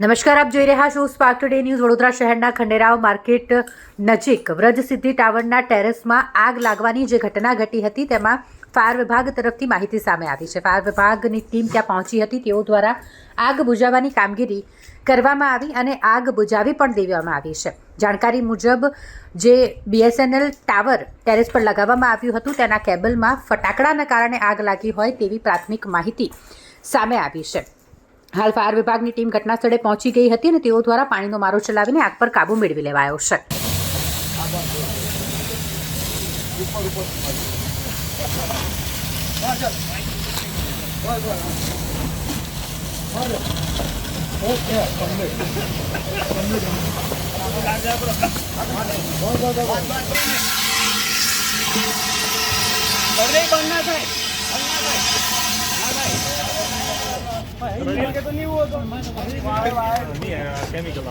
નમસ્કાર, આપ જોઈ રહ્યા છો સ્પાર્ક ટુડે ન્યૂઝ. વડોદરા શહેરના ખંડેરાવ માર્કેટ નજીક વ્રજસિદ્ધિ ટાવરના ટેરેસમાં આગ લાગવાની જે ઘટના ઘટી હતી તેમાં ફાયર વિભાગ તરફથી માહિતી સામે આવી છે. ફાયર વિભાગની ટીમ ત્યાં પહોંચી હતી. તેઓ દ્વારા આગ બુઝાવવાની કામગીરી કરવામાં આવી અને આગ બુઝાવી પણ દેવામાં આવી છે. જાણકારી મુજબ જે BSNL ટાવર ટેરેસ પર લગાવવામાં આવ્યું હતું તેના કેબલમાં ફટાકડાના કારણે આગ લાગી હોય તેવી પ્રાથમિક માહિતી સામે આવી છે. હાલ ફાયર વિભાગની ટીમ ઘટના સ્થળે પહોંચી ગઈ હતી અને તેઓ દ્વારા પાણીનો મારો ચલાવીને આગ પર કાબુ મેળવી લેવાયો છે. तो नहीं वो तो नहीं है केमिकल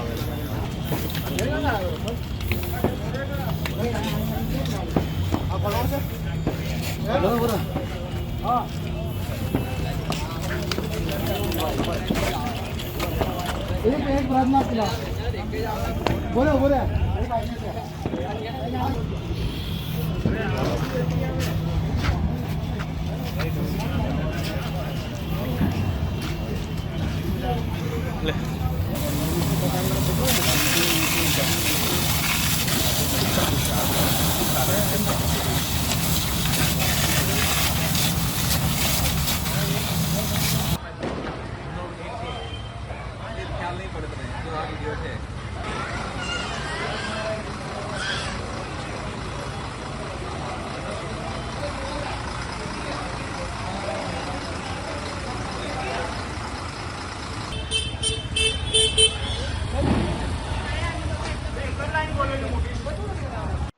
एक बात ना पिला बोले बोले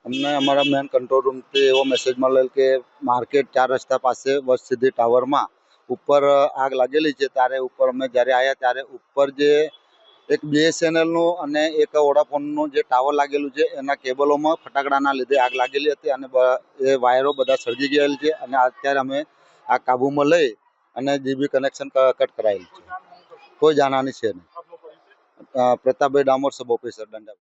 અમને અમારા મેન કંટ્રોલ રૂમથી એવો મેસેજ મળેલ કે માર્કેટ 4 રસ્તા પાસે વરસિદ્ધિ ટાવરમાં ઉપર આગ લાગેલી છે. ત્યારે ઉપર અમે જ્યારે આવ્યા ત્યારે ઉપર જે એક BSNLનું અને એક વોડાફોનનું જે ટાવર લાગેલું છે એના કેબલોમાં ફટાકડાના લીધે આગ લાગેલી હતી અને એ વાયરો બધા સળગી ગયેલ છે અને અત્યારે અમે આ કાબૂમાં લઈ અને GB કનેક્શન કટ કરાયેલું છે. કોઈ જાનહાની છે નહીં. પ્રતાપભાઈ ડામોર, સબ ઓફિસર, દંડા.